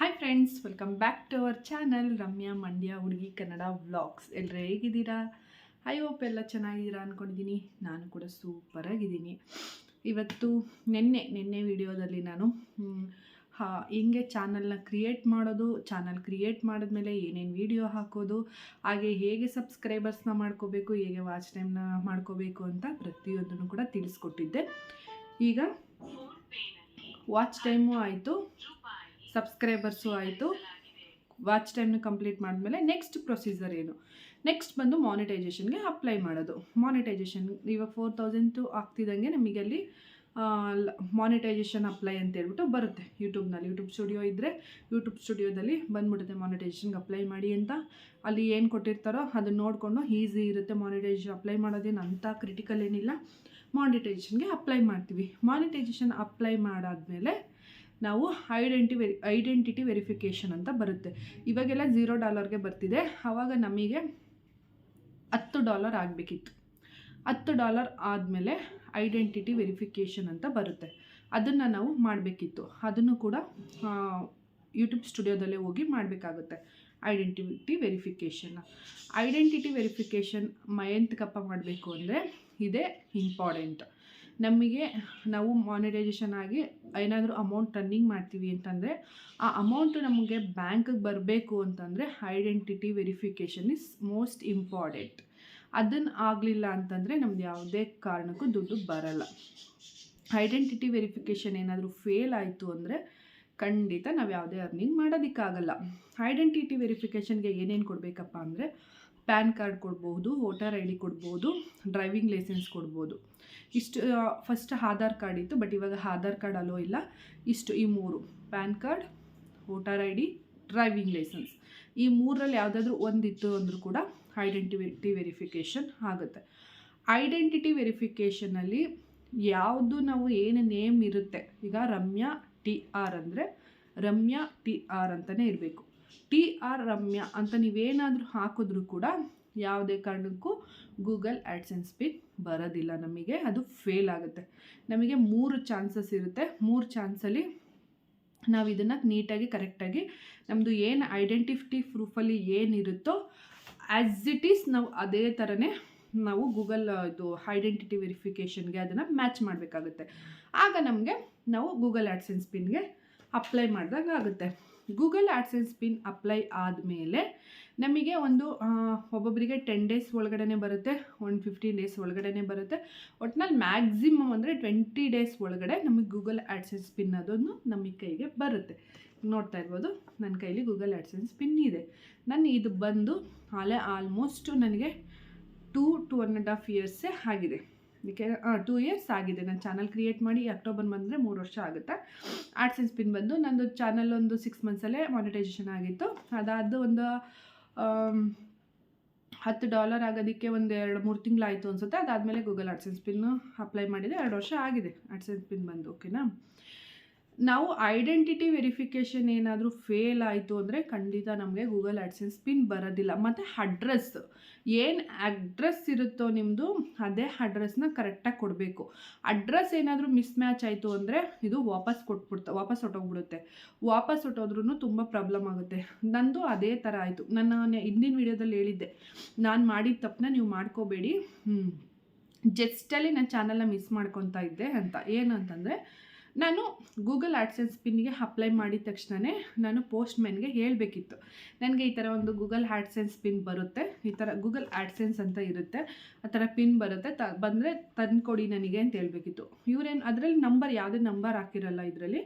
Hi friends, welcome back to our channel Ramya Mandya ಹುಡುಗಿ Kannada vlogs. ಎಲ್ಲರೂ ಹೇಗಿದ್ದೀರಾ? ಐ ಹೋಪ್ ಎಲ್ಲ ಚೆನ್ನಾಗಿದ್ದೀರಾ ಅಂದ್ಕೊಂಡಿದ್ದೀನಿ. ನಾನು ಕೂಡ ಸೂಪರಾಗಿದ್ದೀನಿ. ಇವತ್ತು ನಿನ್ನೆ ವಿಡಿಯೋದಲ್ಲಿ ನಾನು ಹಿಂಗೆ ಚಾನಲ್ನ ಕ್ರಿಯೇಟ್ ಮಾಡೋದು, ಚಾನಲ್ ಕ್ರಿಯೇಟ್ ಮಾಡಿದ್ಮೇಲೆ ಏನೇನು ವಿಡಿಯೋ ಹಾಕೋದು, ಹಾಗೆ ಹೇಗೆ ಸಬ್ಸ್ಕ್ರೈಬರ್ಸ್ನ ಮಾಡ್ಕೋಬೇಕು, ಹೇಗೆ ವಾಚ್ ಟೈಮ್ನ ಮಾಡ್ಕೋಬೇಕು ಅಂತ ಪ್ರತಿಯೊಂದನ್ನು ಕೂಡ ತಿಳಿಸ್ಕೊಟ್ಟಿದ್ದೆ. ಈಗ ವಾಚ್ ಟೈಮು ಆಯಿತು, ಸಬ್ಸ್ಕ್ರೈಬರ್ಸು ಆಯಿತು. ವಾಚ್ ಟೈಮ್ನ ಕಂಪ್ಲೀಟ್ ಮಾಡಿದ್ಮೇಲೆ ನೆಕ್ಸ್ಟ್ ಪ್ರೊಸೀಜರ್ ಏನು? ನೆಕ್ಸ್ಟ್ ಬಂದು ಮಾನಿಟೈಸೇಷನ್ಗೆ ಅಪ್ಲೈ ಮಾಡೋದು. ಮಾನಿಟೈಸೇಷನ್ ಇವಾಗ 4000 ಆಗ್ತಿದ್ದಂಗೆ ನಮಗೆ ಅಲ್ಲಿ ಮಾನಿಟೈಸೇಷನ್ ಅಪ್ಲೈ ಅಂತ ಹೇಳ್ಬಿಟ್ಟು ಬರುತ್ತೆ ಯೂಟ್ಯೂಬ್ನಲ್ಲಿ. ಯೂಟ್ಯೂಬ್ ಸ್ಟುಡಿಯೋ ಇದ್ದರೆ ಯೂಟ್ಯೂಬ್ ಸ್ಟುಡಿಯೋದಲ್ಲಿ ಬಂದ್ಬಿಡುತ್ತೆ ಮಾನಿಟೈಸೇಷನ್ಗೆ ಅಪ್ಲೈ ಮಾಡಿ ಅಂತ. ಅಲ್ಲಿ ಏನು ಕೊಟ್ಟಿರ್ತಾರೋ ಅದನ್ನು ನೋಡಿಕೊಂಡು ಈಸಿ ಇರುತ್ತೆ. ಮಾನಿಟೈಸೇಷನ್ ಅಪ್ಲೈ ಮಾಡೋದೇನು ಅಂಥ ಕ್ರಿಟಿಕಲ್ ಏನಿಲ್ಲ. ಮಾನಿಟೈಸೇಷನ್ಗೆ ಅಪ್ಲೈ ಮಾಡ್ತೀವಿ. ಮಾನಿಟೈಸೇಷನ್ ಅಪ್ಲೈ ಮಾಡಾದಮೇಲೆ ನಾವು ಐಡೆಂಟಿಟಿ ವೆರಿಫಿಕೇಷನ್ ಅಂತ ಬರುತ್ತೆ. ಇವಾಗೆಲ್ಲ $0ಗೆ ಬರ್ತಿದೆ. ಆವಾಗ ನಮಗೆ $10 ಆಗಬೇಕಿತ್ತು. $10 ಆದಮೇಲೆ ಐಡೆಂಟಿಟಿ ವೆರಿಫಿಕೇಷನ್ ಅಂತ ಬರುತ್ತೆ. ಅದನ್ನು ನಾವು ಮಾಡಬೇಕಿತ್ತು. ಅದನ್ನು ಕೂಡ ಯೂಟ್ಯೂಬ್ ಸ್ಟುಡಿಯೋದಲ್ಲೇ ಹೋಗಿ ಮಾಡಬೇಕಾಗುತ್ತೆ. ಐಡೆಂಟಿಟಿ ವೆರಿಫಿಕೇಷನ್ ಎಂತಕಪ್ಪ ಮಾಡಬೇಕು ಅಂದರೆ ಇದೇ ಇಂಪಾರ್ಟೆಂಟ್. ನಮಗೆ ನಾವು ಮಾನಿಟೈಸೇಷನ್ ಆಗಿ ಏನಾದರೂ ಅಮೌಂಟ್ ರನ್ನಿಂಗ್ ಮಾಡ್ತೀವಿ ಅಂತಂದರೆ ಆ ಅಮೌಂಟು ನಮಗೆ ಬ್ಯಾಂಕಿಗೆ ಬರಬೇಕು ಅಂತಂದರೆ identity verification is most important. ಅದನ್ನು ಆಗಲಿಲ್ಲ ಅಂತಂದರೆ ನಮ್ದು ಯಾವುದೇ ಕಾರಣಕ್ಕೂ ದುಡ್ಡು ಬರಲ್ಲ. ಐಡೆಂಟಿಟಿ ವೆರಿಫಿಕೇಷನ್ ಏನಾದರೂ ಫೇಲ್ ಆಯಿತು ಅಂದರೆ ಖಂಡಿತ ನಾವು ಯಾವುದೇ ಅರ್ನಿಂಗ್ ಮಾಡೋದಕ್ಕಾಗಲ್ಲ. ಐಡೆಂಟಿಟಿ ವೆರಿಫಿಕೇಷನ್ಗೆ ಏನೇನು ಕೊಡಬೇಕಪ್ಪ ಅಂದರೆ ಪ್ಯಾನ್ ಕಾರ್ಡ್ ಕೊಡ್ಬೋದು, ವೋಟರ್ ID ಕೊಡ್ಬೋದು, ಡ್ರೈವಿಂಗ್ ಲೈಸೆನ್ಸ್ ಕೊಡ್ಬೋದು. ಇಷ್ಟು ಫಸ್ಟ್ ಆಧಾರ್ ಕಾರ್ಡ್ ಇತ್ತು, ಬಟ್ ಇವಾಗ ಆಧಾರ್ ಕಾರ್ಡ್ ಅಲೋ ಇಲ್ಲ. ಈ 3 PAN card, voter ID, driving licence, ಈ 3ರಲ್ಲಿ ಯಾವುದಾದ್ರೂ ಒಂದಿತ್ತು ಅಂದರೂ ಕೂಡ ಐಡೆಂಟಿಟಿ ವೆರಿಫಿಕೇಷನ್ ಆಗುತ್ತೆ. ಐಡೆಂಟಿಟಿ ವೆರಿಫಿಕೇಷನಲ್ಲಿ ಯಾವುದು ನಾವು ಏನು ನೇಮ್ ಇರುತ್ತೆ, ಈಗ ರಮ್ಯಾ TR ಅಂದರೆ ರಮ್ಯಾ TR ಅಂತಲೇ ಇರಬೇಕು. TR ರಮ್ಯಾ ಅಂತ ನೀವೇನಾದರೂ ಹಾಕಿದ್ರೂ ಕೂಡ ಯಾವುದೇ ಕಾರಣಕ್ಕೂ ಗೂಗಲ್ ಆ್ಯಡ್ಸೆನ್ಸ್ ಪಿನ್ ಬರೋದಿಲ್ಲ. ನಮಗೆ ಅದು ಫೇಲ್ ಆಗುತ್ತೆ. ನಮಗೆ 3 ಚಾನ್ಸಸ್ ಇರುತ್ತೆ. 3 ಚಾನ್ಸಲ್ಲಿ ನಾವು ಇದನ್ನು ನೀಟಾಗಿ ಕರೆಕ್ಟಾಗಿ ನಮ್ಮದು ಏನು ಐಡೆಂಟಿಟಿ ಪ್ರೂಫಲ್ಲಿ ಏನಿರುತ್ತೋ ಆ್ಯಸ್ ಇಟ್ ಈಸ್ ನಾವು ಅದೇ ಥರನೇ ನಾವು ಗೂಗಲ್ ಇದು ಐಡೆಂಟಿಟಿ ವೆರಿಫಿಕೇಷನ್ಗೆ ಅದನ್ನು ಮ್ಯಾಚ್ ಮಾಡಬೇಕಾಗುತ್ತೆ. ಆಗ ನಮಗೆ ನಾವು ಗೂಗಲ್ ಆ್ಯಡ್ಸೆನ್ಸ್ ಪಿನ್ಗೆ ಅಪ್ಲೈ ಮಾಡಿದಾಗ ಆಗುತ್ತೆ. ಗೂಗಲ್ ಆ್ಯಡ್ಸೆನ್ಸ್ ಪಿನ್ ಅಪ್ಲೈ ಆದಮೇಲೆ ನಮಗೆ ಒಬ್ಬೊಬ್ಬರಿಗೆ 10 ಡೇಸ್ ಒಳಗಡೆ ಬರುತ್ತೆ, 15 ಡೇಸ್ ಒಳಗಡೆ ಬರುತ್ತೆ. ಒಟ್ಟಿನಲ್ಲಿ ಮ್ಯಾಕ್ಸಿಮಮ್ ಅಂದರೆ 20 ಡೇಸ್ ಒಳಗಡೆ ನಮಗೆ ಗೂಗಲ್ ಆ್ಯಡ್ಸೆನ್ಸ್ ಪಿನ್ ಅದೊಂದು ನಮಗೆ ಕೈಗೆ ಬರುತ್ತೆ. ನೋಡ್ತಾ ಇರ್ಬೋದು, ನನ್ನ ಕೈಲಿ ಗೂಗಲ್ ಆ್ಯಡ್ಸೆನ್ಸ್ ಪಿನ್ ಇದೆ. ಇದು ಬಂದು ಆಲ್ಮೋಸ್ಟ್ ನನಗೆ 2.5 ಇಯರ್ಸೇ ಆಗಿದೆ. ಇದಕ್ಕೆ 2 ಇಯರ್ಸ್ ಆಗಿದೆ ನಾನು ಚಾನಲ್ ಕ್ರಿಯೇಟ್ ಮಾಡಿ. ಅಕ್ಟೋಬರ್ ಬಂದರೆ 3 ವರ್ಷ ಆಗುತ್ತೆ. ಆ್ಯಡ್ಸೆನ್ಸ್ ಪಿನ್ ಬಂದು ನಂದು ಚಾನಲ್ ಒಂದು 6 ಮಂತ್ಸಲ್ಲೇ ಮಾನಿಟೈಸೇಷನ್ ಆಗಿತ್ತು. ಅದಾದ ಒಂದು $10 ಆಗೋದಕ್ಕೆ ಒಂದು 2-3 ತಿಂಗಳಾಯಿತು ಅನಿಸುತ್ತೆ. ಅದಾದಮೇಲೆ ಗೂಗಲ್ ಆ್ಯಡ್ಸೆನ್ಸ್ ಪಿನ್ನು ಅಪ್ಲೈ ಮಾಡಿದೆ. 2 ವರ್ಷ ಆಗಿದೆ ಆ್ಯಡ್ಸೆನ್ಸ್ ಪಿನ್ ಬಂದು. ಓಕೆನಾ? ನಾವು ಐಡೆಂಟಿಟಿ ವೆರಿಫಿಕೇಷನ್ ಏನಾದರೂ ಫೇಲ್ ಆಯಿತು ಅಂದರೆ ಖಂಡಿತ ನಮಗೆ ಗೂಗಲ್ ಆ್ಯಡ್ಸೆನ್ಸ್ ಪಿನ್ ಬರೋದಿಲ್ಲ. ಮತ್ತು ಏನು ಅಡ್ರೆಸ್ ಇರುತ್ತೋ ನಿಮ್ಮದು ಅದೇ ಅಡ್ರೆಸ್ನ ಕರೆಕ್ಟಾಗಿ ಕೊಡಬೇಕು. ಅಡ್ರೆಸ್ ಏನಾದರೂ ಮಿಸ್ ಮ್ಯಾಚ್ ಆಯಿತು ಅಂದರೆ ಇದು ವಾಪಸ್ ಹೊಟ್ಟೋಗ್ಬಿಡುತ್ತೆ. ವಾಪಸ್ ಹೊಟ್ಟೋದ್ರೂ ತುಂಬ ಪ್ರಾಬ್ಲಮ್ ಆಗುತ್ತೆ. ನಂದು ಅದೇ ಥರ ಆಯಿತು. ನಾನು ಹಿಂದಿನ ವಿಡಿಯೋದಲ್ಲಿ ಹೇಳಿದ್ದೆ, ನಾನು ಮಾಡಿದ ತಪ್ಪನ್ನ ನೀವು ಮಾಡ್ಕೋಬೇಡಿ, ಜಸ್ಟಲ್ಲಿ ನನ್ನ ಚಾನಲ್ನ ಮಿಸ್ ಮಾಡ್ಕೊತಾ ಇದ್ದೆ ಅಂತ. ಏನು ಅಂತಂದರೆ ನಾನು ಗೂಗಲ್ ಆ್ಯಡ್ಸೆನ್ಸ್ ಪಿನ್ಗೆ ಅಪ್ಲೈ ಮಾಡಿದ ತಕ್ಷಣವೇ ನಾನು ಪೋಸ್ಟ್ಮ್ಯಾನ್ಗೆ ಹೇಳಬೇಕಿತ್ತು, ನನಗೆ ಈ ಥರ ಒಂದು ಗೂಗಲ್ ಆ್ಯಡ್ಸೆನ್ಸ್ ಪಿನ್ ಬರುತ್ತೆ, ಈ ಥರ ಗೂಗಲ್ ಆ್ಯಡ್ಸೆನ್ಸ್ ಅಂತ ಇರುತ್ತೆ, ಆ ಥರ ಪಿನ್ ಬರುತ್ತೆ, ಬಂದರೆ ತಂದುಕೊಡಿ ನನಗೆ ಅಂತ ಹೇಳಬೇಕಿತ್ತು. ಇವರೇನು ಅದರಲ್ಲಿ ಯಾವುದೇ ನಂಬರ್ ಹಾಕಿರಲ್ಲ ಇದರಲ್ಲಿ.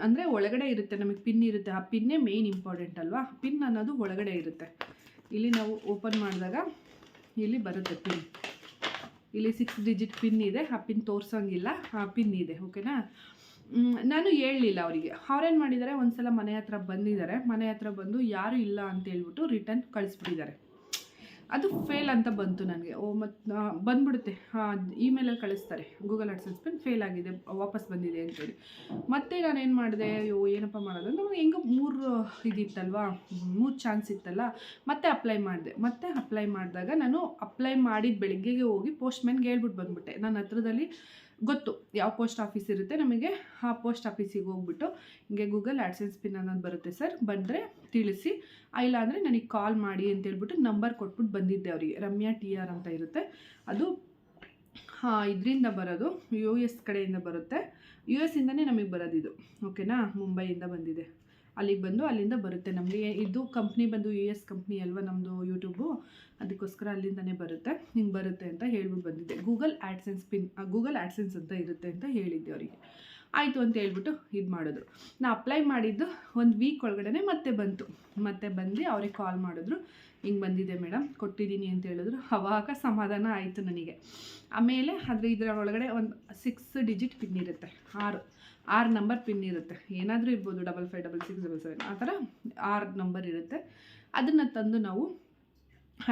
ಅಂದರೆ ಒಳಗಡೆ ಇರುತ್ತೆ, ನಮಗೆ ಪಿನ್ ಇರುತ್ತೆ. ಆ ಪಿನ್ನೇ ಮೇಯ್ನ್ ಇಂಪಾರ್ಟೆಂಟ್ ಅಲ್ವಾ? ಪಿನ್ ಅನ್ನೋದು ಒಳಗಡೆ ಇರುತ್ತೆ. ಇಲ್ಲಿ ನಾವು ಓಪನ್ ಮಾಡಿದಾಗ ಇಲ್ಲಿ ಬರುತ್ತೆ ಪಿನ್. ಇಲ್ಲಿ 6 ಡಿಜಿಟ್ ಪಿನ್ ಇದೆ. ಆ ಪಿನ್ ತೋರಿಸೋಂಗಿಲ್ಲ, ಆ ಪಿನ್ ಇದೆ. ಓಕೆನಾ? ನಾನು ಹೇಳಲಿಲ್ಲ ಅವರಿಗೆ. ಅವ್ರೇನು ಮಾಡಿದ್ದಾರೆ, ಒಂದು ಸಲ ಮನೆ ಹತ್ರ ಬಂದಿದ್ದಾರೆ. ಮನೆ ಹತ್ರ ಬಂದು ಯಾರೂ ಇಲ್ಲ ಅಂತ ಹೇಳ್ಬಿಟ್ಟು ರಿಟರ್ನ್ ಕಳಿಸ್ಬಿಟ್ಟಿದ್ದಾರೆ. ಅದು ಫೇಲ್ ಅಂತ ಬಂತು ನನಗೆ. ಮತ್ತು ಬಂದ್ಬಿಡುತ್ತೆ, ಇಮೇಲಲ್ಲಿ ಕಳಿಸ್ತಾರೆ, ಗೂಗಲ್ ಆ್ಯಡ್ಸೆನ್ಸ್ ಪಿನ್ ಫೇಲ್ ಆಗಿದೆ, ವಾಪಸ್ ಬಂದಿದೆ ಅಂತೇಳಿ. ಮತ್ತು ನಾನೇನು ಮಾಡಿದೆ, ಏನಪ್ಪ ಮಾಡೋದು ಅಂತ ಹೆಂಗೋ 3 ಇದಿತ್ತಲ್ವ, 3 ಚಾನ್ಸ್ ಇತ್ತಲ್ಲ. ಮತ್ತೆ ಅಪ್ಲೈ ಮಾಡಿದಾಗ ನಾನು ಅಪ್ಲೈ ಮಾಡಿದ ಬೆಳಗ್ಗೆಗೆ ಹೋಗಿ ಪೋಸ್ಟ್ಮ್ಯಾನ್ಗೆ ಹೇಳ್ಬಿಟ್ಟು ಬಂದುಬಿಟ್ಟೆ. ನನ್ನ ಹತ್ರದಲ್ಲಿ ಗೊತ್ತು ಯಾವ ಪೋಸ್ಟ್ ಆಫೀಸ್ ಇರುತ್ತೆ ನಮಗೆ ಆ ಪೋಸ್ಟ್ ಆಫೀಸಿಗೆ ಹೋಗ್ಬಿಟ್ಟು ಹಿಂಗೆ ಗೂಗಲ್ ಆ್ಯಡ್ಸೆನ್ಸ್ ಪಿನ್ ಅನ್ನೋದು ಬರುತ್ತೆ ಸರ್, ಬಂದರೆ ತಿಳಿಸಿ, ಇಲ್ಲ ಅಂದರೆ ನನಗೆ ಕಾಲ್ ಮಾಡಿ ಅಂತ ಹೇಳ್ಬಿಟ್ಟು ನಂಬರ್ ಕೊಟ್ಬಿಟ್ಟು ಬಂದಿದ್ದೆ ಅವರಿಗೆ. ರಮ್ಯಾ TR ಅಂತ ಇರುತ್ತೆ, ಅದು ಇದರಿಂದ ಬರೋದು US ಕಡೆಯಿಂದ ಬರುತ್ತೆ, US ಇಂದನೇ ನಮಗೆ ಬರೋದಿದು, ಓಕೆನಾ. ಮುಂಬೈಯಿಂದ ಬಂದಿದೆ, ಅಲ್ಲಿಗೆ ಬಂದು ಅಲ್ಲಿಂದ ಬರುತ್ತೆ ನಮಗೆ. ಇದು ಕಂಪ್ನಿ ಬಂದು US ಕಂಪ್ನಿ ಅಲ್ವಾ ನಮ್ಮದು ಯೂಟ್ಯೂಬು, ಅದಕ್ಕೋಸ್ಕರ ಅಲ್ಲಿಂದನೇ ಬರುತ್ತೆ, ಹಿಂಗೆ ಬರುತ್ತೆ ಅಂತ ಹೇಳ್ಬಿಟ್ಟು ಬಂದಿದ್ದೆ. ಗೂಗಲ್ ಆ್ಯಡ್ಸೆನ್ಸ್ ಅಂತ ಇರುತ್ತೆ ಅಂತ ಹೇಳಿದ್ದೆ ಅವರಿಗೆ. ಆಯಿತು ಅಂತ ಹೇಳ್ಬಿಟ್ಟು ಇದು ಮಾಡಿದ್ರು. ನಾ ಅಪ್ಲೈ ಮಾಡಿದ್ದು 1 ವೀಕ್ ಒಳಗಡೆ ಮತ್ತೆ ಬಂತು. ಮತ್ತೆ ಬಂದು ಅವ್ರಿಗೆ ಕಾಲ್ ಮಾಡಿದ್ರು, ಹಿಂಗೆ ಬಂದಿದೆ ಮೇಡಮ್, ಕೊಟ್ಟಿದ್ದೀನಿ ಅಂತ ಹೇಳಿದ್ರು. ಅವಾಗ ಸಮಾಧಾನ ಆಯಿತು ನನಗೆ. ಆಮೇಲೆ ಇದರ ಒಳಗಡೆ ಒಂದು 6 ಡಿಜಿಟ್ ಪಿನ್ ಇರುತ್ತೆ, 6 ನಂಬರ್ ಪಿನ್ ಇರುತ್ತೆ, ಏನಾದರೂ ಇರ್ಬೋದು, 556677 ಆ ಥರ 6 ನಂಬರ್ ಇರುತ್ತೆ. ಅದನ್ನು ತಂದು ನಾವು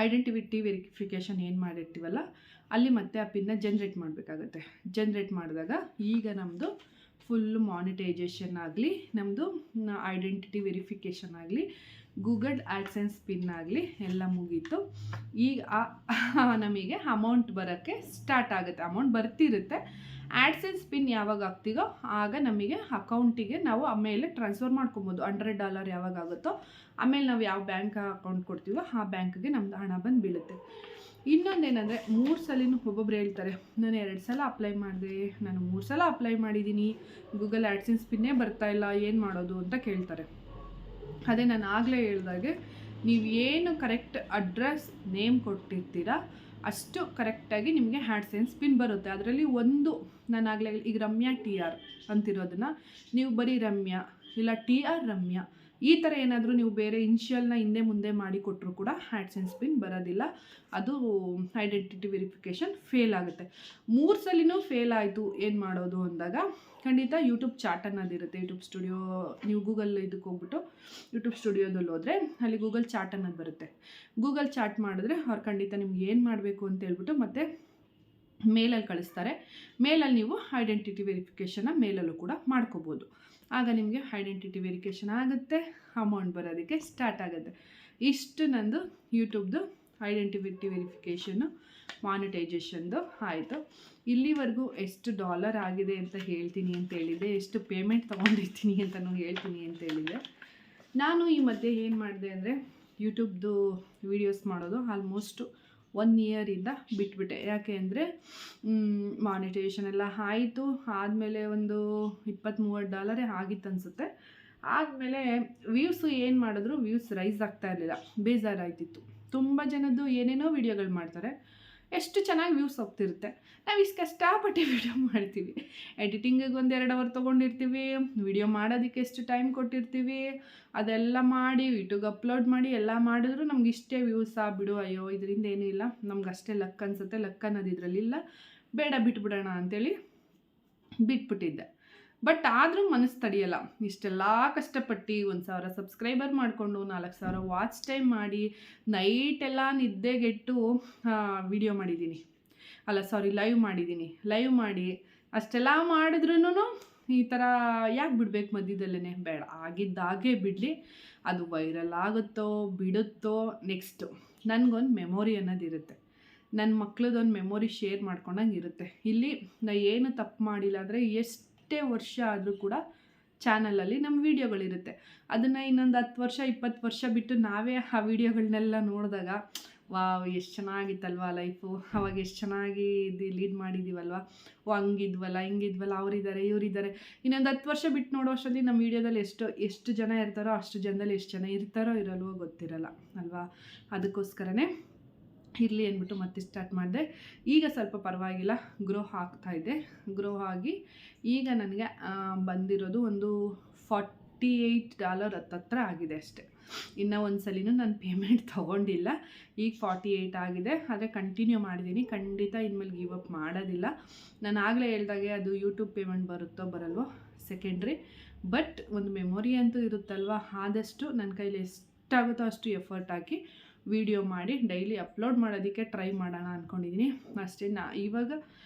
ಐಡೆಂಟಿಟಿ ವೆರಿಫಿಕೇಷನ್ ಏನು ಮಾಡಿರ್ತೀವಲ್ಲ ಅಲ್ಲಿ ಮತ್ತೆ ಆ ಪಿನ್ನ ಜನ್ರೇಟ್ ಮಾಡಬೇಕಾಗತ್ತೆ. ಜನ್ರೇಟ್ ಮಾಡಿದಾಗ ಈಗ ನಮ್ಮದು ಫುಲ್ಲು ಮಾನಿಟೈಜೇಷನ್ ಆಗಲಿ, ನಮ್ಮದು ಐಡೆಂಟಿಟಿ ವೆರಿಫಿಕೇಷನ್ ಆಗಲಿ, ಗೂಗಲ್ ಆ್ಯಡ್ಸೆನ್ಸ್ ಪಿನ್ ಆಗಲಿ ಎಲ್ಲ ಮುಗೀತು. ಈಗ ನಮಗೆ ಅಮೌಂಟ್ ಬರೋಕ್ಕೆ ಸ್ಟಾರ್ಟ್ ಆಗುತ್ತೆ, ಅಮೌಂಟ್ ಬರ್ತಿರುತ್ತೆ. ಆ್ಯಡ್ಸೆನ್ಸ್ ಪಿನ್ ಯಾವಾಗ ಆಗ್ತೀಗೋ ಆಗ ನಮಗೆ ಅಕೌಂಟಿಗೆ ನಾವು ಆಮೇಲೆ ಟ್ರಾನ್ಸ್ಫರ್ ಮಾಡ್ಕೊಬೋದು. $100 ಯಾವಾಗ ಆಗುತ್ತೋ ಆಮೇಲೆ ನಾವು ಯಾವ ಬ್ಯಾಂಕ್ ಅಕೌಂಟ್ ಕೊಡ್ತೀವೋ ಆ ಬ್ಯಾಂಕ್ಗೆ ನಮ್ಮದು ಹಣ ಬಂದು ಬೀಳುತ್ತೆ. ಇನ್ನೊಂದೇನೆಂದರೆ 3 ಸಲಿನೂ ಒಬ್ಬೊಬ್ರು ಹೇಳ್ತಾರೆ, ನಾನು 2 ಸಲ ಅಪ್ಲೈ ಮಾಡಿದೆ, ನಾನು 3 ಸಲ ಅಪ್ಲೈ ಮಾಡಿದ್ದೀನಿ, ಗೂಗಲ್ ಆ್ಯಡ್ಸೆನ್ಸ್ ಪಿನ್ನೇ ಬರ್ತಾಯಿಲ್ಲ, ಏನು ಮಾಡೋದು ಅಂತ ಕೇಳ್ತಾರೆ. ಅದೇ ನಾನು ಆಗಲೇ ಹೇಳ್ದಾಗೆ, ನೀವು ಏನು ಕರೆಕ್ಟ್ ಅಡ್ರೆಸ್ ನೇಮ್ ಕೊಟ್ಟಿರ್ತೀರಾ ಅಷ್ಟು ಕರೆಕ್ಟಾಗಿ ನಿಮಗೆ ಆ್ಯಡ್ಸೆನ್ಸ್ ಪಿನ್ ಬರುತ್ತೆ. ಅದರಲ್ಲಿ ಒಂದು ನಾನು ಆಗಲೇ ಈಗ ರಮ್ಯಾ TR ಅಂತಿರೋದನ್ನು ನೀವು ಬರೀ ರಮ್ಯಾ ಇಲ್ಲ TR ರಮ್ಯಾ ಈ ಥರ ಏನಾದರೂ ನೀವು ಬೇರೆ ಇನ್ಷಿಯಲ್ನ ಹಿಂದೆ ಮುಂದೆ ಮಾಡಿ ಕೊಟ್ಟರು ಕೂಡ ಆ್ಯಡ್ಸೆನ್ಸ್ ಪಿನ್ ಬರೋದಿಲ್ಲ, ಅದು ಐಡೆಂಟಿಟಿ ವೆರಿಫಿಕೇಷನ್ ಫೇಲ್ ಆಗುತ್ತೆ. 3 ಸಲಿನೂ ಫೇಲ್ ಆಯಿತು, ಏನು ಮಾಡೋದು ಅಂದಾಗ ಖಂಡಿತ ಯೂಟ್ಯೂಬ್ ಚಾಟ್ ಅನ್ನೋದಿರುತ್ತೆ. ಯೂಟ್ಯೂಬ್ ಸ್ಟುಡಿಯೋ ನೀವು ಗೂಗಲ್ ಇದಕ್ಕೆ ಹೋಗ್ಬಿಟ್ಟು ಯೂಟ್ಯೂಬ್ ಸ್ಟುಡಿಯೋದಲ್ಲಿ ಹೋದರೆ ಅಲ್ಲಿ ಗೂಗಲ್ ಚಾಟ್ ಅನ್ನೋದು ಬರುತ್ತೆ. ಗೂಗಲ್ ಚಾಟ್ ಮಾಡಿದ್ರೆ ಅವ್ರು ಖಂಡಿತ ನಿಮ್ಗೆ ಏನು ಮಾಡಬೇಕು ಅಂತ ಹೇಳ್ಬಿಟ್ಟು ಮತ್ತೆ ಮೇಲಲ್ಲಿ ಕಳಿಸ್ತಾರೆ. ಮೇಲಲ್ಲಿ ನೀವು ಐಡೆಂಟಿಟಿ ವೆರಿಫಿಕೇಷನ್ನ ಮೇಲಲ್ಲೂ ಕೂಡ ಮಾಡ್ಕೋಬೋದು. ಆಗ ನಿಮಗೆ ಐಡೆಂಟಿಟಿ ವೆರಿಫಿಕೇಷನ್ ಆಗುತ್ತೆ, ಅಮೌಂಟ್ ಬರೋದಕ್ಕೆ ಸ್ಟಾರ್ಟ್ ಆಗುತ್ತೆ. ಇಷ್ಟು ನಂದು ಯೂಟ್ಯೂಬ್ದು ಐಡೆಂಟಿಟಿ ವೆರಿಫಿಕೇಷನ್ನು ಮಾನಿಟೈಜೇಷನ್ದು ಆಯಿತು. ಇಲ್ಲಿವರೆಗೂ ಎಷ್ಟು $1 ಆಗಿದೆ ಅಂತ ಹೇಳ್ತೀನಿ ಅಂತ ಹೇಳಿದೆ, ಎಷ್ಟು ಪೇಮೆಂಟ್ ತೊಗೊಂಡಿರ್ತೀನಿ ಅಂತಲೂ ಹೇಳ್ತೀನಿ ಅಂತ ಹೇಳಿದೆ. ನಾನು ಈ ಮಧ್ಯೆ ಏನು ಮಾಡಿದೆ ಅಂದರೆ ಯೂಟ್ಯೂಬ್ದು ವೀಡಿಯೋಸ್ ಮಾಡೋದು ಆಲ್ಮೋಸ್ಟ್ 1 ಇಯರಿಂದ ಬಿಟ್ಬಿಟ್ಟೆ. ಯಾಕೆ ಅಂದರೆ ಮಾನಿಟೈಸೇಷನ್ ಎಲ್ಲ ಆಯಿತು, ಆದಮೇಲೆ ಒಂದು $20-30 ಆಗಿತ್ತು ಅನಿಸುತ್ತೆ. ಆದಮೇಲೆ ವ್ಯೂಸು ಏನು ಮಾಡಿದ್ರು ವ್ಯೂಸ್ ರೈಸ್ ಆಗ್ತಾ ಇರಲಿಲ್ಲ, ಬೇಜಾರಾಯ್ತಿತ್ತು. ತುಂಬ ಜನದ್ದು ಏನೇನೋ ವೀಡಿಯೋಗಳು ಮಾಡ್ತಾರೆ, ಎಷ್ಟು ಚೆನ್ನಾಗಿ ವ್ಯೂಸ್ ಹೋಗ್ತಿರುತ್ತೆ. ನಾವು ಇಷ್ಟು ಕಷ್ಟಪಟ್ಟು ವೀಡಿಯೋ ಮಾಡ್ತೀವಿ, ಎಡಿಟಿಂಗಿಗೆ 1-2 ಅವರ್ ತೊಗೊಂಡಿರ್ತೀವಿ, ವೀಡಿಯೋ ಮಾಡೋದಕ್ಕೆ ಎಷ್ಟು ಟೈಮ್ ಕೊಟ್ಟಿರ್ತೀವಿ, ಅದೆಲ್ಲ ಮಾಡಿ ಯೂಟ್ಯೂಬ್ಗೆ ಅಪ್ಲೋಡ್ ಮಾಡಿ ಎಲ್ಲ ಮಾಡಿದ್ರು ನಮ್ಗೆ ಇಷ್ಟೇ ವ್ಯೂಸಾ ಬಿಡು, ಅಯ್ಯೋ ಇದರಿಂದ ಏನೂ ಇಲ್ಲ, ನಮ್ಗೆ ಅಷ್ಟೇ ಲಕ್ ಅನಿಸುತ್ತೆ, ಲಕ್ ಅನ್ನೋದು ಇದರಲ್ಲಿಲ್ಲ, ಬೇಡ ಬಿಟ್ಬಿಡೋಣ ಅಂಥೇಳಿ ಬಿಟ್ಬಿಟ್ಟಿದ್ದೆ. ಬಟ್ ಆದರೂ ಮನಸ್ಸು ತಡೆಯಲ್ಲ. ಇಷ್ಟೆಲ್ಲ ಕಷ್ಟಪಟ್ಟು 1,000 ಸಬ್ಸ್ಕ್ರೈಬರ್ ಮಾಡಿಕೊಂಡು 4,000 ವಾಚ್ ಟೈಮ್ ಮಾಡಿ ನೈಟೆಲ್ಲ ನಿದ್ದೆಗೆಟ್ಟು ವಿಡಿಯೋ ಮಾಡಿದ್ದೀನಿ, ಲೈವ್ ಮಾಡಿದ್ದೀನಿ. ಲೈವ್ ಮಾಡಿ ಅಷ್ಟೆಲ್ಲ ಮಾಡಿದ್ರೂ ಈ ಥರ ಯಾಕೆ ಬಿಡಬೇಕು ಮಧ್ಯದಲ್ಲೇ, ಬೇಡ, ಆಗಿದ್ದಾಗೆ ಬಿಡಲಿ, ಅದು ವೈರಲ್ ಆಗುತ್ತೋ ಬಿಡುತ್ತೋ ನೆಕ್ಸ್ಟು. ನನಗೊಂದು ಮೆಮೊರಿ ಅನ್ನೋದಿರುತ್ತೆ, ನನ್ನ ಮಕ್ಳದೊಂದು ಮೆಮೊರಿ ಶೇರ್ ಮಾಡ್ಕೊಂಡಂಗೆ ಇರುತ್ತೆ. ಇಲ್ಲಿ ನಾನು ಏನು ತಪ್ಪು ಮಾಡಿಲ್ಲ ಅಂದರೆ ಎಷ್ಟೇ ವರ್ಷ ಆದರೂ ಕೂಡ ಚಾನಲಲ್ಲಿ ನಮ್ಮ ವೀಡಿಯೋಗಳಿರುತ್ತೆ. ಅದನ್ನು ಇನ್ನೊಂದು 10 ವರ್ಷ 20 ವರ್ಷ ಬಿಟ್ಟು ನಾವೇ ಆ ವೀಡಿಯೋಗಳನ್ನೆಲ್ಲ ನೋಡಿದಾಗ ವಾವ್ ಎಷ್ಟು ಚೆನ್ನಾಗಿತ್ತಲ್ವ ಲೈಫು, ಅವಾಗ ಎಷ್ಟು ಚೆನ್ನಾಗಿ ಇದು ಲೀಡ್ ಮಾಡಿದ್ದೀವಲ್ವ, ಹಂಗಿದ್ವಲ್ಲ ಹಿಂಗಿದ್ವಲ್ಲ, ಅವರಿದ್ದಾರೆ ಇವರಿದ್ದಾರೆ. ಇನ್ನೊಂದು 10 ವರ್ಷ ಬಿಟ್ಟು ನೋಡೋ ಅಷ್ಟರಲ್ಲಿ ನಮ್ಮ ವೀಡಿಯೋದಲ್ಲಿ ಎಷ್ಟು ಜನ ಇರ್ತಾರೋ ಅಷ್ಟು ಜನದಲ್ಲಿ ಎಷ್ಟು ಜನ ಇರ್ತಾರೋ ಇರಲ್ವೋ ಗೊತ್ತಿರಲ್ಲ ಅಲ್ವಾ. ಅದಕ್ಕೋಸ್ಕರನೇ ಇರಲಿ ಅಂದ್ಬಿಟ್ಟು ಮತ್ತೆ ಸ್ಟಾರ್ಟ್ ಮಾಡಿದೆ. ಈಗ ಸ್ವಲ್ಪ ಪರವಾಗಿಲ್ಲ, ಗ್ರೋ ಆಗ್ತಾಯಿದೆ. ಗ್ರೋ ಆಗಿ ಈಗ ನನಗೆ ಬಂದಿರೋದು ಒಂದು $48 ಹತ್ತತ್ರ ಆಗಿದೆ ಅಷ್ಟೆ. ಇನ್ನೂ ಒಂದು ಸಲಿನೂ ನಾನು ಪೇಮೆಂಟ್ ತೊಗೊಂಡಿಲ್ಲ. ಈಗ 48 ಆಗಿದೆ, ಆದರೆ ಕಂಟಿನ್ಯೂ ಮಾಡಿದ್ದೀನಿ. ಖಂಡಿತ ಇನ್ಮೇಲೆ ಗಿವ್ ಅಪ್ ಮಾಡೋದಿಲ್ಲ. ನಾನು ಆಗಲೇ ಹೇಳ್ದಾಗೆ ಅದು ಯೂಟ್ಯೂಬ್ ಪೇಮೆಂಟ್ ಬರುತ್ತೋ ಬರಲ್ವೋ ಸೆಕೆಂಡ್ರಿ, ಬಟ್ ಒಂದು ಮೆಮೊರಿ ಅಂತೂ ಇರುತ್ತಲ್ವ, ಆದಷ್ಟು ನನ್ನ ಕೈಲಿ ಎಷ್ಟಾಗುತ್ತೋ ಅಷ್ಟು ಎಫರ್ಟ್ ಹಾಕಿ ವಿಡಿಯೋ ಮಾಡಿ ಡೈಲಿ ಅಪ್ಲೋಡ್ ಮಾಡೋದಕ್ಕೆ ಟ್ರೈ ಮಾಡೋಣ ಅಂದ್ಕೊಂಡಿದ್ದೀನಿ ಅಷ್ಟೇ. ಇವಾಗ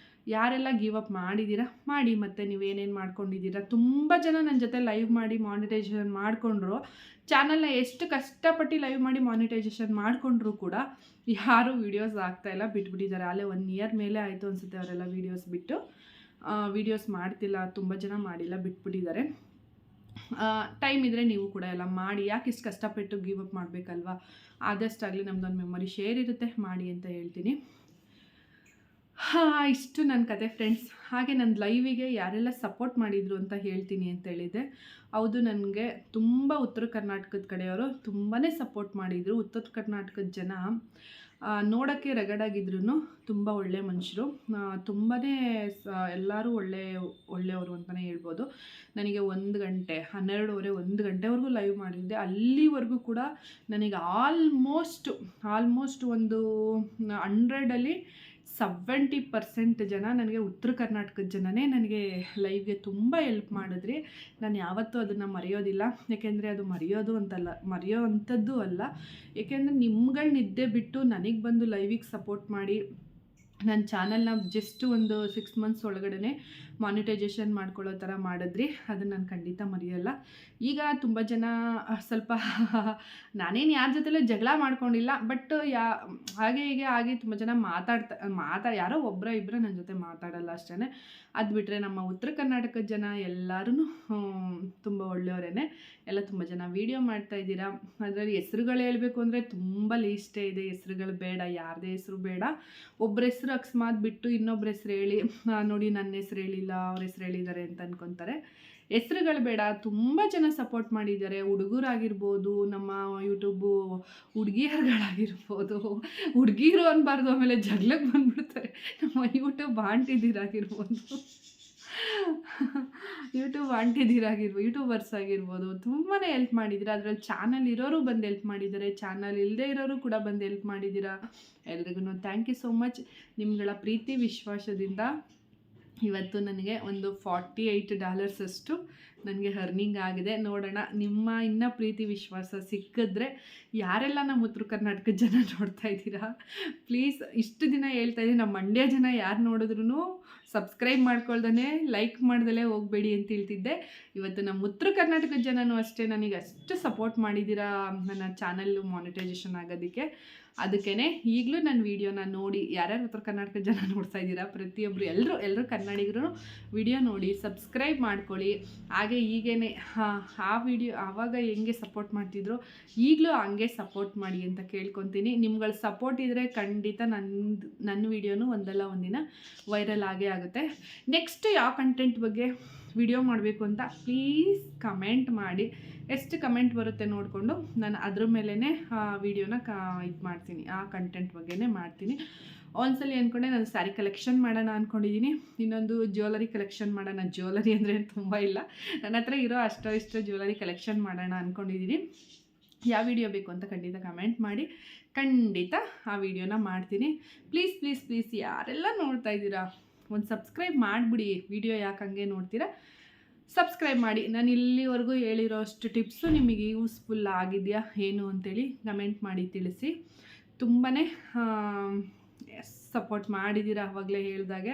ಯಾರೆಲ್ಲ ಗಿವ್ ಅಪ್ ಮಾಡಿದ್ದೀರಾ ಮಾಡಿ, ಮತ್ತು ನೀವೇನೇನು ಮಾಡ್ಕೊಂಡಿದ್ದೀರಾ. ತುಂಬ ಜನ ನನ್ನ ಜೊತೆ ಲೈವ್ ಮಾಡಿ ಮಾನಿಟೈಸೇಷನ್ ಮಾಡಿಕೊಂಡ್ರು, ಚಾನಲ್ನ ಎಷ್ಟು ಕಷ್ಟಪಟ್ಟು ಲೈವ್ ಮಾಡಿ ಮಾನಿಟೈಸೇಷನ್ ಮಾಡಿಕೊಂಡ್ರು ಕೂಡ ಯಾರೂ ವೀಡಿಯೋಸ್ ಆಗ್ತಾಯಿಲ್ಲ, ಬಿಟ್ಬಿಟ್ಟಿದ್ದಾರೆ. ಅಲ್ಲೇ 1 ಇಯರ್ ಮೇಲೆ ಆಯಿತು ಅನಿಸುತ್ತೆ ಅವರೆಲ್ಲ ವೀಡಿಯೋಸ್ ಬಿಟ್ಟು. ವೀಡಿಯೋಸ್ ಮಾಡ್ತಿಲ್ಲ, ತುಂಬ ಜನ ಮಾಡಿಲ್ಲ, ಬಿಟ್ಬಿಟ್ಟಿದ್ದಾರೆ. ಟೈಮ್ ಇದ್ದರೆ ನೀವು ಕೂಡ ಎಲ್ಲ ಮಾಡಿ, ಯಾಕೆ ಇಷ್ಟು ಕಷ್ಟಪಟ್ಟು ಗಿವ್ ಅಪ್ ಮಾಡಬೇಕಲ್ವಾ? ಆದಷ್ಟಾಗಲಿ ನಮ್ಮದೊಂದು ಮೆಮೊರಿ ಶೇರ್ ಇರುತ್ತೆ, ಮಾಡಿ ಅಂತ ಹೇಳ್ತೀನಿ. ಇಷ್ಟು ನನ್ನ ಕತೆ ಫ್ರೆಂಡ್ಸ್. ಹಾಗೆ ನನ್ನ ಲೈವಿಗೆ ಯಾರೆಲ್ಲ ಸಪೋರ್ಟ್ ಮಾಡಿದರು ಅಂತ ಹೇಳ್ತೀನಿ ಅಂತ ಹೇಳಿದೆ. ಹೌದು, ನನಗೆ ತುಂಬ ಉತ್ತರ ಕರ್ನಾಟಕದ ಕಡೆಯವರು ತುಂಬಾ ಸಪೋರ್ಟ್ ಮಾಡಿದರು. ಉತ್ತರ ಕರ್ನಾಟಕದ ಜನ ನೋಡೋಕ್ಕೆ ರಗಡಾಗಿದ್ರು ತುಂಬ ಒಳ್ಳೆ ಮನುಷ್ಯರು, ತುಂಬಾ ಎಲ್ಲರೂ ಒಳ್ಳೆಯವರು ಅಂತಲೇ ಹೇಳ್ಬೋದು. ನನಗೆ 1 ಗಂಟೆ 12:30 1 ಗಂಟೆವರೆಗೂ ಲೈವ್ ಮಾಡಿದ್ದೆ. ಅಲ್ಲಿವರೆಗೂ ಕೂಡ ನನಗೆ ಆಲ್ಮೋಸ್ಟ್ ಒಂದು 100ಅಲ್ಲಿ 70% ಜನ ನನಗೆ ಉತ್ತರ ಕರ್ನಾಟಕದ ಜನನೇ ನನಗೆ ಲೈವ್ಗೆ ತುಂಬ ಹೆಲ್ಪ್ ಮಾಡಿದ್ರಿ. ನಾನು ಯಾವತ್ತೂ ಅದನ್ನು ಮರೆಯೋದಿಲ್ಲ, ಏಕೆಂದರೆ ಅದು ಮರೆಯೋ ಅಂಥದ್ದು ಅಲ್ಲ. ಏಕೆಂದರೆ ನಿಮ್ಗಳ ನಿದ್ದೆ ಬಿಟ್ಟು ನನಗೆ ಬಂದು ಲೈವಿಗೆ ಸಪೋರ್ಟ್ ಮಾಡಿ ನನ್ನ ಚಾನಲ್ನ ಜಸ್ಟ್ ಒಂದು 6 ಮಂತ್ಸ್ ಒಳಗಡೆ ಮಾನಿಟೈಸೇಷನ್ ಮಾಡ್ಕೊಳ್ಳೋ ಥರ ಮಾಡಿದ್ರಿ. ಅದನ್ನು ನಾನು ಖಂಡಿತ ಮರೆಯೋಲ್ಲ. ಈಗ ತುಂಬ ಜನ ಸ್ವಲ್ಪ ನಾನೇನು ಯಾರ ಜೊತೆಲೂ ಜಗಳ ಮಾಡ್ಕೊಂಡಿಲ್ಲ, ಬಟ್ ಹಾಗೆ ಹೀಗೆ ಆಗಿ ತುಂಬ ಜನ ಯಾರೋ ಒಬ್ಬರ ಇಬ್ಬರು ನನ್ನ ಜೊತೆ ಮಾತಾಡಲ್ಲ ಅಷ್ಟೇ. ಅದು ಬಿಟ್ಟರೆ ನಮ್ಮ ಉತ್ತರ ಕರ್ನಾಟಕದ ಜನ ಎಲ್ಲರೂ ತುಂಬ ಒಳ್ಳೆಯವರೇ. ಎಲ್ಲ ತುಂಬ ಜನ ವೀಡಿಯೋ ಮಾಡ್ತಾಯಿದ್ದೀರಾ. ಅದರಲ್ಲಿ ಹೆಸ್ರುಗಳು ಹೇಳಬೇಕು ಅಂದರೆ ತುಂಬ ಲೀಸ್ಟೇ ಇದೆ. ಹೆಸ್ರುಗಳು ಬೇಡ, ಯಾರದೇ ಹೆಸ್ರು ಬೇಡ. ಒಬ್ಬರ ಹೆಸ್ರು ಅಕಸ್ಮಾತ್ ಬಿಟ್ಟು ಇನ್ನೊಬ್ಬರ ಹೆಸ್ರು ಹೇಳಿ ನೋಡಿ ನನ್ನ ಹೆಸ್ರು ಹೇಳಿಲ್ಲ, ಅವ್ರ ಹೆಸ್ರು ಹೇಳಿದ್ದಾರೆ ಅಂತ ಅನ್ಕೊತಾರೆ. ಹೆಸ್ರುಗಳು ಬೇಡ. ತುಂಬ ಜನ ಸಪೋರ್ಟ್ ಮಾಡಿದ್ದಾರೆ. ಹುಡುಗರಾಗಿರ್ಬೋದು, ನಮ್ಮ ಯೂಟ್ಯೂಬು ಹುಡುಗಿಯರುಗಳಾಗಿರ್ಬೋದು, ಹುಡುಗಿರು ಅನ್ಬಾರ್ದು, ಆಮೇಲೆ ಜಗಳಕ್ಕೆ ಬಂದುಬಿಡ್ತಾರೆ. ನಮ್ಮ ಯೂಟ್ಯೂಬ್ ಯೂಟ್ಯೂಬರ್ಸ್ ಆಗಿರ್ಬೋದು ತುಂಬಾ ಹೆಲ್ಪ್ ಮಾಡಿದ್ದೀರಾ. ಅದರಲ್ಲಿ ಚಾನಲ್ ಇರೋರು ಬಂದು ಹೆಲ್ಪ್ ಮಾಡಿದ್ದಾರೆ, ಚಾನಲ್ ಇಲ್ಲದೆ ಇರೋರು ಕೂಡ ಬಂದು ಹೆಲ್ಪ್ ಮಾಡಿದ್ದೀರಾ. ಎಲ್ರಿಗೂ ಥ್ಯಾಂಕ್ ಯು ಸೋ ಮಚ್. ನಿಮ್ಗಳ ಪ್ರೀತಿ ವಿಶ್ವಾಸದಿಂದ ಇವತ್ತು ನನಗೆ ಒಂದು $48 ಅಷ್ಟು ನನಗೆ ಅರ್ನಿಂಗ್ ಆಗಿದೆ. ನೋಡೋಣ, ನಿಮ್ಮ ಇನ್ನೂ ಪ್ರೀತಿ ವಿಶ್ವಾಸ ಸಿಕ್ಕಿದ್ರೆ ಯಾರೆಲ್ಲ ನಮ್ಮ ಉತ್ತರ ಕರ್ನಾಟಕದ ಜನ ನೋಡ್ತಾ ಇದ್ದೀರಾ, ಪ್ಲೀಸ್ ಇಷ್ಟು ದಿನ ಹೇಳ್ತಾ ಇದ್ದೀನಿ, ನಮ್ಮ ಮಂಡ್ಯ ಜನ ಯಾರು ನೋಡಿದ್ರು ಸಬ್ಸ್ಕ್ರೈಬ್ ಮಾಡ್ಕೊಳ್ದೇ ಲೈಕ್ ಮಾಡ್ದಲೇ ಹೋಗಬೇಡಿ ಅಂತ ಹೇಳ್ತಿದ್ದೆ. ಇವತ್ತು ನಮ್ಮ ಉತ್ತರ ಕರ್ನಾಟಕದ ಜನನೂ ಅಷ್ಟೇ ನನಗೆ ಅಷ್ಟು ಸಪೋರ್ಟ್ ಮಾಡಿದ್ದೀರಾ ನನ್ನ ಚಾನಲ್ಲು ಮಾನಿಟೈಸೇಷನ್ ಆಗೋದಕ್ಕೆ. ಅದಕ್ಕೇ ಈಗಲೂ ನನ್ನ ವೀಡಿಯೋನ ನೋಡಿ ಯಾರ್ಯಾರು ಉತ್ತರ ಕರ್ನಾಟಕದ ಜನ ನೋಡ್ತಾ ಇದ್ದೀರಾ, ಪ್ರತಿಯೊಬ್ಬರು ಎಲ್ಲರೂ ಕನ್ನಡಿಗರು ವಿಡಿಯೋ ನೋಡಿ ಸಬ್ಸ್ಕ್ರೈಬ್ ಮಾಡ್ಕೊಳ್ಳಿ. ಹಾಗೆ ಈಗೇನೆ ಆ ವಿಡಿಯೋ ಆವಾಗ ಹೆಂಗೆ ಸಪೋರ್ಟ್ ಮಾಡ್ತಿದ್ರು ಈಗಲೂ ಹಂಗೆ ಸಪೋರ್ಟ್ ಮಾಡಿ ಅಂತ ಕೇಳ್ಕೊತೀನಿ. ನಿಮ್ಗಳ ಸಪೋರ್ಟ್ ಇದ್ದರೆ ಖಂಡಿತ ನನ್ನ ವೀಡಿಯೋನು ಒಂದಲ್ಲ ಒಂದಿನ ವೈರಲ್ ಆಗೇ ಆಗುತ್ತೆ. ನೆಕ್ಸ್ಟ್ ಯಾವ ಕಂಟೆಂಟ್ ಬಗ್ಗೆ ವಿಡಿಯೋ ಮಾಡಬೇಕು ಅಂತ ಪ್ಲೀಸ್ ಕಮೆಂಟ್ ಮಾಡಿ. ಎಷ್ಟು ಕಮೆಂಟ್ ಬರುತ್ತೆ ನೋಡಿಕೊಂಡು ನಾನು ಅದ್ರ ಮೇಲೇ ವೀಡಿಯೋನ ಇದು ಮಾಡ್ತೀನಿ, ಆ ಕಂಟೆಂಟ್ ಬಗ್ಗೆನೇ ಮಾಡ್ತೀನಿ. ಒಂದ್ಸಲಿ ಅಂದ್ಕೊಂಡೆ ನಾನು ಸ್ಯಾರಿ ಕಲೆಕ್ಷನ್ ಮಾಡೋಣ ಅಂದ್ಕೊಂಡಿದ್ದೀನಿ, ಇನ್ನೊಂದು ಜ್ಯುವೆಲರಿ ಕಲೆಕ್ಷನ್ ಮಾಡೋಣ. ಜ್ಯುವೆಲರಿ ಅಂದರೆ ತುಂಬ ಇಲ್ಲ, ನನ್ನ ಹತ್ರ ಇರೋ ಇಷ್ಟು ಜ್ಯುವೆಲರಿ ಕಲೆಕ್ಷನ್ ಮಾಡೋಣ ಅಂದ್ಕೊಂಡಿದ್ದೀನಿ. ಯಾವ ವಿಡಿಯೋ ಬೇಕು ಅಂತ ಖಂಡಿತ ಕಮೆಂಟ್ ಮಾಡಿ, ಖಂಡಿತ ಆ ವಿಡಿಯೋನ ಮಾಡ್ತೀನಿ. ಪ್ಲೀಸ್ ಪ್ಲೀಸ್ ಪ್ಲೀಸ್ ಯಾರೆಲ್ಲ ನೋಡ್ತಾ ಇದ್ದೀರಾ ಒಂದು ಸಬ್ಸ್ಕ್ರೈಬ್ ಮಾಡಿಬಿಡಿ. ವಿಡಿಯೋ ಯಾಕೆ ಹಂಗೆ ನೋಡ್ತೀರಾ, ಸಬ್ಸ್ಕ್ರೈಬ್ ಮಾಡಿ. ನಾನು ಇಲ್ಲಿವರೆಗೂ ಹೇಳಿರೋ ಅಷ್ಟು ಟಿಪ್ಸು ನಿಮಗೆ ಯೂಸ್ಫುಲ್ ಆಗಿದೆಯಾ ಏನು ಅಂತೇಳಿ ಕಮೆಂಟ್ ಮಾಡಿ ತಿಳಿಸಿ. ತುಂಬಾ ಸಪೋರ್ಟ್ ಮಾಡಿದ್ದೀರಾ ಆವಾಗಲೇ ಹೇಳಿದಾಗೆ.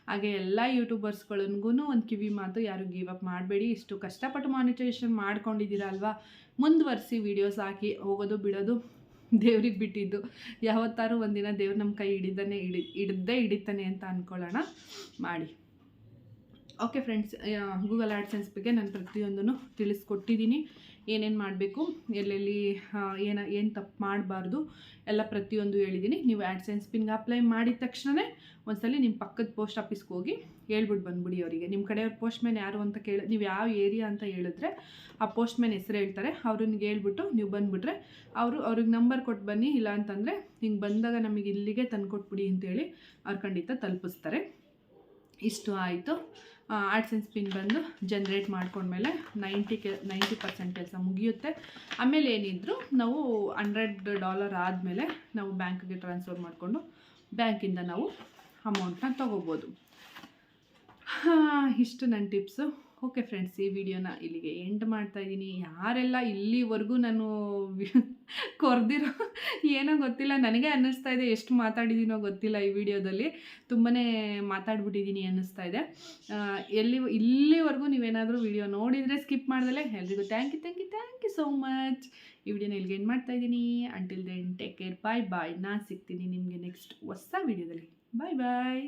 ಹಾಗೆ ಎಲ್ಲ ಯೂಟ್ಯೂಬರ್ಸ್ಗಳಿಗೂ ಒಂದು ಕಿವಿ ಮಾತು, ಯಾರು ಗಿವ್ ಅಪ್ ಮಾಡಬೇಡಿ. ಇಷ್ಟು ಕಷ್ಟಪಟ್ಟು ಮಾನಿಟೈಸೇಷನ್ ಮಾಡ್ಕೊಂಡಿದ್ದೀರಾ ಅಲ್ವಾ, ಮುಂದುವರಿಸಿ ವೀಡಿಯೋಸ್ ಹಾಕಿ. ಹೋಗೋದು ಬಿಡೋದು ದೇವ್ರಿಗೆ ಬಿಟ್ಟಿದ್ದು. ಯಾವತ್ತಾರು ಒಂದಿನ ದೇವ್ರು ನಮ್ಮ ಕೈ ಹಿಡಿತಾನೆ ಅಂತ ಅಂದ್ಕೊಳ್ಳೋಣ, ಮಾಡಿ. ಓಕೆ ಫ್ರೆಂಡ್ಸ್, ಗೂಗಲ್ ಆ್ಯಡ್ಸೆನ್ಸ್ ಬಗ್ಗೆ ನಾನು ಪ್ರತಿಯೊಂದನ್ನು ತಿಳಿಸ್ಕೊಟ್ಟಿದ್ದೀನಿ. ಏನೇನು ಮಾಡಬೇಕು, ಎಲ್ಲೆಲ್ಲಿ ಏನು ತಪ್ಪು ಮಾಡಬಾರ್ದು ಎಲ್ಲ ಪ್ರತಿಯೊಂದು ಹೇಳಿದ್ದೀನಿ. ನೀವು ಆ್ಯಡ್ಸೆನ್ಸ್ ಪಿನ್ಗೆ ಅಪ್ಲೈ ಮಾಡಿದ ತಕ್ಷಣವೇ ಒಂದ್ಸಲಿ ನಿಮ್ಮ ಪಕ್ಕದ ಪೋಸ್ಟ್ ಆಫೀಸ್ಗೆ ಹೋಗಿ ಹೇಳ್ಬಿಟ್ಟು ಬಂದ್ಬಿಡಿ ಅವರಿಗೆ. ನಿಮ್ಮ ಕಡೆಯವ್ರ ಪೋಸ್ಟ್ ಮ್ಯಾನ್ ಯಾರು ಅಂತ ನೀವು ಯಾವ ಏರಿಯಾ ಅಂತ ಹೇಳಿದ್ರೆ ಆ ಪೋಸ್ಟ್ ಮ್ಯಾನ್ ಹೆಸರು ಹೇಳ್ತಾರೆ. ಅವ್ರನ್ನ ಹೇಳ್ಬಿಟ್ಟು ನೀವು ಬಂದುಬಿಟ್ರೆ ಅವ್ರಿಗೆ ನಂಬರ್ ಕೊಟ್ಟು ಬನ್ನಿ, ಇಲ್ಲ ಅಂತಂದರೆ ಹಿಂಗೆ ಬಂದಾಗ ನಮಗೆ ಇಲ್ಲಿಗೆ ತಂದುಕೊಟ್ಬಿಡಿ ಅಂತೇಳಿ ಅವ್ರು ಖಂಡಿತ ತಲುಪಿಸ್ತಾರೆ. ಇಷ್ಟು ಆಯಿತು. ಆ್ಯಡ್ಸೆನ್ಸ್ ಪಿನ್ ಬಂದು ಜನ್ರೇಟ್ ಮಾಡ್ಕೊಂಡ್ಮೇಲೆ 90% ಕೆಲಸ ಮುಗಿಯುತ್ತೆ. ಆಮೇಲೆ ಏನಿದ್ರು ನಾವು $100 ಆದಮೇಲೆ ನಾವು ಬ್ಯಾಂಕ್ಗೆ ಟ್ರಾನ್ಸ್ಫರ್ ಮಾಡಿಕೊಂಡು ಬ್ಯಾಂಕಿಂದ ನಾವು ಅಮೌಂಟ್ನ ತೊಗೋಬೋದು. ಇಷ್ಟು ನನ್ನ ಟಿಪ್ಸು. ಓಕೆ ಫ್ರೆಂಡ್ಸ್, ಈ ವಿಡಿಯೋನ ಇಲ್ಲಿಗೆ ಎಂಡ್ ಮಾಡ್ತಾಯಿದ್ದೀನಿ. ಯಾರೆಲ್ಲ ಇಲ್ಲಿವರೆಗೂ ನಾನು ಕೊರ್ದಿರೋ ಏನೋ ಗೊತ್ತಿಲ್ಲ, ನನಗೆ ಅನ್ನಿಸ್ತಾ ಇದೆ ಎಷ್ಟು ಮಾತಾಡಿದ್ದೀನೋ ಗೊತ್ತಿಲ್ಲ. ಈ ವಿಡಿಯೋದಲ್ಲಿ ತುಂಬಾ ಮಾತಾಡ್ಬಿಟ್ಟಿದ್ದೀನಿ ಅನ್ನಿಸ್ತಾ ಇದೆ. ಇಲ್ಲಿವರೆಗೂ ನೀವೇನಾದರೂ ವಿಡಿಯೋ ನೋಡಿದರೆ ಸ್ಕಿಪ್ ಮಾಡ್ದಲೆ ಎಲ್ರಿಗೂ ಥ್ಯಾಂಕ್ ಯು ಸೋ ಮಚ್. ಈ ವಿಡಿಯೋನ ಇಲ್ಲಿಗೆ ಎಂಡ್ ಮಾಡ್ತಾಯಿದ್ದೀನಿ. ಅಂಟಿಲ್ ದೆನ್ ಟೇಕ್ ಕೇರ್, ಬಾಯ್. ನಾನು ಸಿಗ್ತೀನಿ ನಿಮಗೆ ನೆಕ್ಸ್ಟ್ ಹೊಸ ವಿಡಿಯೋದಲ್ಲಿ. ಬಾಯ್.